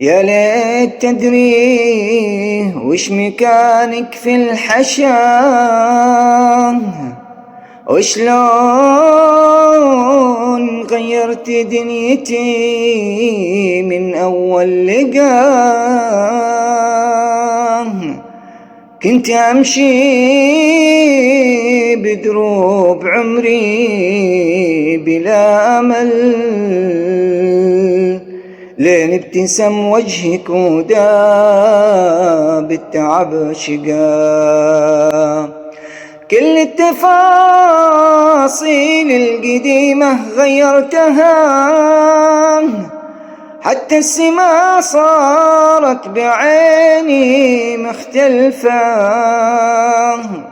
يا ليت تدري وش مكانك في الحشا، وشلون غيرت دنيتي من أول لقاه. كنت أمشي بدروب عمري بلا أمل، لين ابتسم وجهك وداب التعب شقا. كل التفاصيل القديمة غيرتها، حتى السما صارت بعيني مختلفة.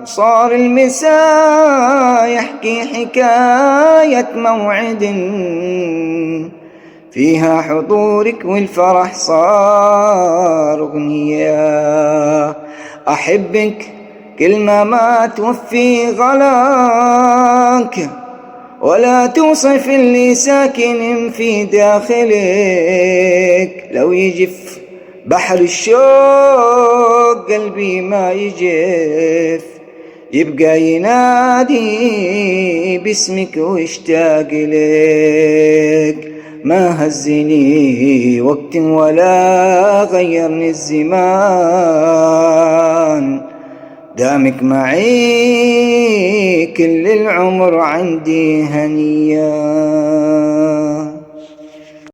صار المساء يحكي حكاية موعد فيها حضورك، والفرح صار أغنية. أحبك كلمة ما توفي غلاك، ولا توصف اللي ساكن في داخلك. لو يجف بحر الشوق قلبي ما يجف، يبقى ينادي باسمك واشتاق لك. ما هزني وقت ولا غيرني الزمان، دامك معي كل العمر عندي هنيا.